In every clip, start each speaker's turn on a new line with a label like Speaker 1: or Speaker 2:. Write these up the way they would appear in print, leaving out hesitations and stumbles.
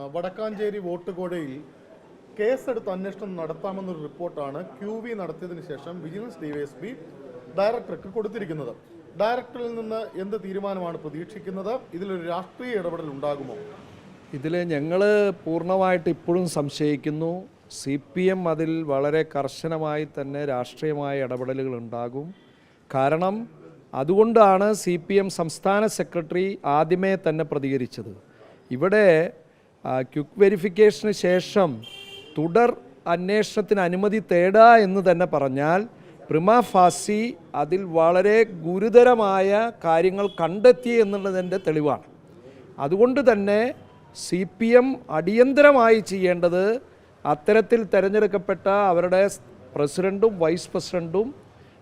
Speaker 1: വടക്കാഞ്ചേരി വോട്ടുകോഴയിൽ കേസെടുത്ത് അന്വേഷണം നടത്താമെന്നൊരു റിപ്പോർട്ടാണ് QV നടത്തിയതിനു ശേഷം വിജിലൻസ് ഡിവൈഎസ്പി ഡയറക്ടർക്ക് കൊടുത്തിരിക്കുന്നത്. ഡയറക്ടറിൽ നിന്ന് എന്ത് തീരുമാനമാണ് പ്രതീക്ഷിക്കുന്നത്? ഇതിലൊരു രാഷ്ട്രീയ ഇടപെടൽ ഉണ്ടാകുമോ?
Speaker 2: ഇതിൽ ഞങ്ങൾ പൂർണ്ണമായിട്ട് ഇപ്പോഴും സംശയിക്കുന്നു. CPM അതിൽ വളരെ കർശനമായി തന്നെ രാഷ്ട്രീയമായ ഇടപെടലുകൾ ഉണ്ടാകും. കാരണം അതുകൊണ്ടാണ് CPM സംസ്ഥാന സെക്രട്ടറി ആദ്യമേ തന്നെ പ്രതികരിച്ചത്. ഇവിടെ ക്വിക്ക് വെരിഫിക്കേഷന് ശേഷം തുടർ അന്വേഷണത്തിന് അനുമതി തേടുക എന്ന് തന്നെ പറഞ്ഞാൽ പ്രിമാ ഫാസി അതിൽ വളരെ ഗുരുതരമായ കാര്യങ്ങൾ കണ്ടെത്തി എന്നുള്ളതിൻ്റെ തെളിവാണ്. അതുകൊണ്ട് തന്നെ CPM അടിയന്തരമായി ചെയ്യേണ്ടത് അത്തരത്തിൽ തിരഞ്ഞെടുക്കപ്പെട്ട അവരുടെ പ്രസിഡൻറ്റും വൈസ് പ്രസിഡൻറ്റും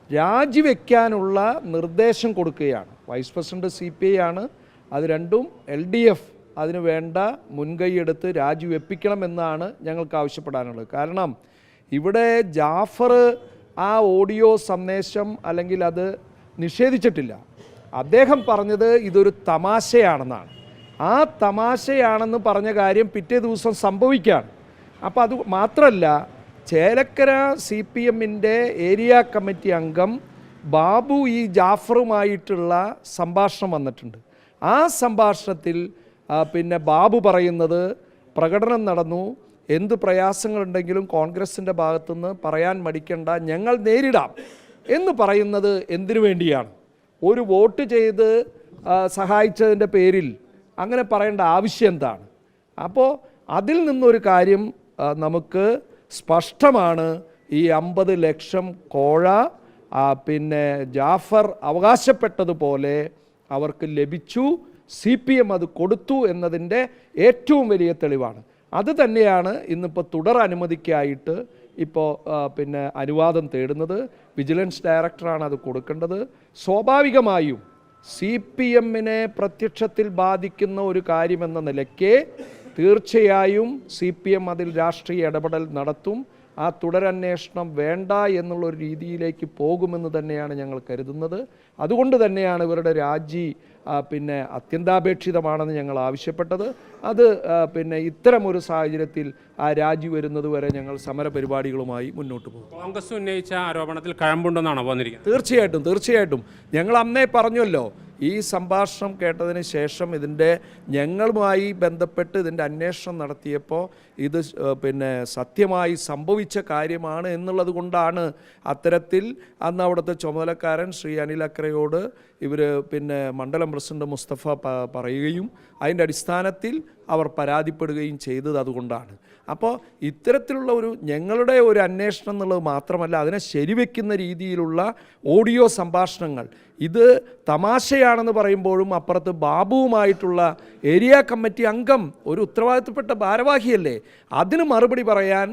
Speaker 2: രാജിവെക്കാനുള്ള നിർദ്ദേശം കൊടുക്കുകയാണ്. വൈസ് പ്രസിഡൻറ്റ് CPI ആണ്, അത് രണ്ടും LDF അതിന് വേണ്ട മുൻകൈയെടുത്ത് രാജിവെപ്പിക്കണമെന്നാണ് ഞങ്ങൾക്ക് ആവശ്യപ്പെടാനുള്ളത്. കാരണം ഇവിടെ ജാഫർ ആ ഓഡിയോ സന്ദേശം അല്ലെങ്കിൽ അത് നിഷേധിച്ചിട്ടില്ല. അദ്ദേഹം പറഞ്ഞത് ഇതൊരു തമാശയാണെന്നാണ്. ആ തമാശയാണെന്ന് പറഞ്ഞ കാര്യം പിറ്റേ ദിവസം സംഭവിക്കുകയാണ്. അപ്പോൾ അത് മാത്രമല്ല, ചേലക്കര CPMൻ്റെ ഏരിയ കമ്മിറ്റി അംഗം ബാബു ഈ ജാഫറുമായിട്ടുള്ള സംഭാഷണം വന്നിട്ടുണ്ട്. ആ സംഭാഷണത്തിൽ പിന്നെ ബാബു പറയുന്നത് പ്രകടനം നടന്നു, എന്ത് പ്രയാസങ്ങളുണ്ടെങ്കിലും കോൺഗ്രസിൻ്റെ ഭാഗത്തുനിന്ന് പറയാൻ മടിക്കണ്ട, ഞങ്ങൾ നേരിടാം എന്ന് പറയുന്നത് എന്തിനു വേണ്ടിയാണ്? ഒരു വോട്ട് ചെയ്ത് സഹായിച്ചതിൻ്റെ പേരിൽ അങ്ങനെ പറയേണ്ട ആവശ്യം എന്താണ്? അപ്പോൾ അതിൽ നിന്നൊരു കാര്യം നമുക്ക് സ്പഷ്ടമാണ്. ഈ 50 ലക്ഷം കോഴ പിന്നെ ജാഫർ അവകാശപ്പെട്ടതുപോലെ അവർക്ക് ലഭിച്ചു, CPM അത് കൊടുത്തു എന്നതിൻ്റെ ഏറ്റവും വലിയ തെളിവാണ്. അത് തന്നെയാണ് ഇന്നിപ്പോൾ തുടർ അനുമതിക്കായിട്ട് ഇപ്പോൾ പിന്നെ അനുവാദം തേടുന്നത്. വിജിലൻസ് ഡയറക്ടറാണ് അത് കൊടുക്കേണ്ടത്. സ്വാഭാവികമായും CPMനെ പ്രത്യക്ഷത്തിൽ ബാധിക്കുന്ന ഒരു കാര്യമെന്ന നിലയ്ക്ക് തീർച്ചയായും CPM അതിൽ രാഷ്ട്രീയ ഇടപെടൽ നടത്തും. ആ തുടരന്വേഷണം വേണ്ട എന്നുള്ളൊരു രീതിയിലേക്ക് പോകുമെന്ന് തന്നെയാണ് ഞങ്ങൾ കരുതുന്നത്. അതുകൊണ്ട് തന്നെയാണ് ഇവരുടെ രാജി പിന്നെ അത്യന്താപേക്ഷിതമാണെന്ന് ഞങ്ങൾ ആവശ്യപ്പെട്ടത്. അത് പിന്നെ ഇത്തരമൊരു സാഹചര്യത്തിൽ ആ രാജി വരുന്നത് വരെ ഞങ്ങൾ സമര പരിപാടികളുമായി മുന്നോട്ട് പോകും.
Speaker 3: കോൺഗ്രസ് ഉന്നയിച്ച ആരോപണത്തിൽ കഴമ്പുണ്ടെന്നാണോ വന്നിരിക്കുന്നത്?
Speaker 2: തീർച്ചയായിട്ടും ഞങ്ങൾ അന്നേ പറഞ്ഞല്ലോ, ഈ സംഭാഷണം കേട്ടതിന് ശേഷം ഞങ്ങളുമായി ബന്ധപ്പെട്ട് ഇതിൻ്റെ അന്വേഷണം നടത്തിയപ്പോൾ ഇത് പിന്നെ സത്യമായി സംഭവിച്ച കാര്യമാണ് എന്നുള്ളത് കൊണ്ടാണ് അത്തരത്തിൽ അന്ന് അവിടുത്തെ ചുമതലക്കാരൻ ശ്രീ അനിൽ അക്രയോട് ഇവർ പിന്നെ മണ്ഡലം പ്രസിഡന്റ് മുസ്തഫ പറയുകയും അതിൻ്റെ അടിസ്ഥാനത്തിൽ അവർ പരാതിപ്പെടുകയും ചെയ്തത് അതുകൊണ്ടാണ്. അപ്പോൾ ഇത്തരത്തിലുള്ള ഞങ്ങളുടെ ഒരു അന്വേഷണം എന്നുള്ളത് മാത്രമല്ല, അതിനെ ശരിവെക്കുന്ന രീതിയിലുള്ള ഓഡിയോ സംഭാഷണങ്ങൾ, ഇത് തമാശയാണെന്ന് പറയുമ്പോഴും അപ്പുറത്ത് ബാബുവുമായിട്ടുള്ള ഏരിയ കമ്മിറ്റി അംഗം ഒരു ഉത്തരവാദിത്തപ്പെട്ട ഭാരവാഹിയല്ലേ, അതിന് മറുപടി പറയാൻ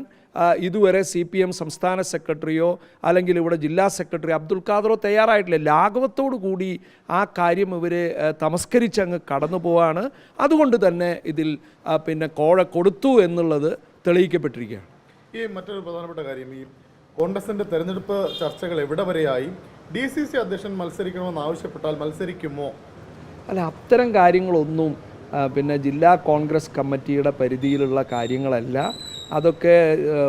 Speaker 2: ഇതുവരെ CPM സംസ്ഥാന സെക്രട്ടറിയോ അല്ലെങ്കിൽ ഇവിടെ ജില്ലാ സെക്രട്ടറി അബ്ദുൽ ഖാദറോ തയ്യാറായിട്ടില്ല. ലാഘവത്തോടു കൂടി ആ കാര്യം ഇവർ തമസ്കരിച്ചങ്ങ് കടന്നു പോവാണ്. അതുകൊണ്ട് തന്നെ ഇതിൽ പിന്നെ കോഴ കൊടുത്തു എന്നുള്ളത് തെളിയിക്കപ്പെട്ടിരിക്കുകയാണ്.
Speaker 1: ഈ മറ്റൊരു പ്രധാനപ്പെട്ട കാര്യം, ഈ കോൺഗ്രസിൻ്റെ തെരഞ്ഞെടുപ്പ് ചർച്ചകൾ എവിടെ വരെയായി? DCC അധ്യക്ഷൻ മത്സരിക്കണമെന്ന് ആവശ്യപ്പെട്ടാൽ മത്സരിക്കുമോ?
Speaker 2: അല്ല, അത്തരം കാര്യങ്ങളൊന്നും പിന്നെ ജില്ലാ കോൺഗ്രസ് കമ്മിറ്റിയുടെ പരിധിയിലുള്ള കാര്യങ്ങളല്ല. അതൊക്കെ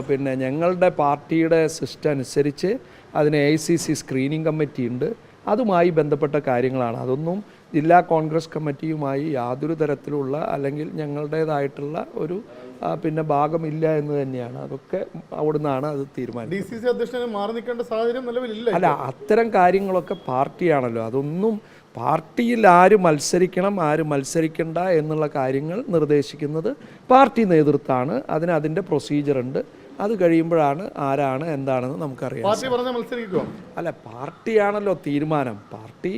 Speaker 2: പിന്നെ ഞങ്ങളുടെ പാർട്ടിയുടെ സിസ്റ്റം അനുസരിച്ച് അതിന് AICC സ്ക്രീനിങ് കമ്മിറ്റി ഉണ്ട്, അതുമായി ബന്ധപ്പെട്ട കാര്യങ്ങളാണ്. അതൊന്നും ജില്ലാ കോൺഗ്രസ് കമ്മിറ്റിയുമായി യാതൊരു തരത്തിലുള്ള അല്ലെങ്കിൽ ഞങ്ങളുടേതായിട്ടുള്ള ഒരു പിന്നെ ഭാഗമില്ല എന്ന് തന്നെയാണ്. അതൊക്കെ അവിടുന്നാണ് അത് തീരുമാനിച്ചത്.
Speaker 1: DCC അധ്യക്ഷന് മാറി നിൽക്കേണ്ട സാഹചര്യം നിലവിലില്ല.
Speaker 2: അല്ല, അത്തരം കാര്യങ്ങളൊക്കെ പാർട്ടിയാണല്ലോ, അതൊന്നും പാർട്ടിയിൽ ആര് മത്സരിക്കണം ആര് മത്സരിക്കണ്ട എന്നുള്ള കാര്യങ്ങൾ നിർദ്ദേശിക്കുന്നത് പാർട്ടി നേതൃത്വമാണ്. അതിൻ്റെ പ്രൊസീജിയറുണ്ട്. അത് കഴിയുമ്പോഴാണ് ആരാണ് എന്താണെന്ന് നമുക്കറിയാം. അല്ല, പാർട്ടിയാണല്ലോ തീരുമാനം. പാർട്ടി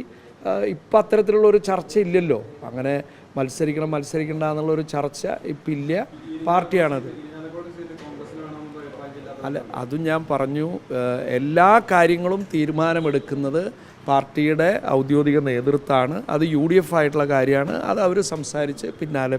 Speaker 2: ഇപ്പം അത്തരത്തിലുള്ളൊരു ചർച്ച ഇല്ലല്ലോ, അങ്ങനെ മത്സരിക്കണ്ട എന്നുള്ളൊരു ചർച്ച ഇപ്പം ഇല്ല. പാർട്ടിയാണത്. അല്ല, അതും ഞാൻ പറഞ്ഞു, എല്ലാ കാര്യങ്ങളും തീരുമാനമെടുക്കുന്നത് പാർട്ടിയുടെ ഔദ്യോഗിക നേതൃത്വമാണ്. അത് UDF ആയിട്ടുള്ള കാര്യമാണ്. അത് അവർ സംസാരിച്ച് പിന്നാലെ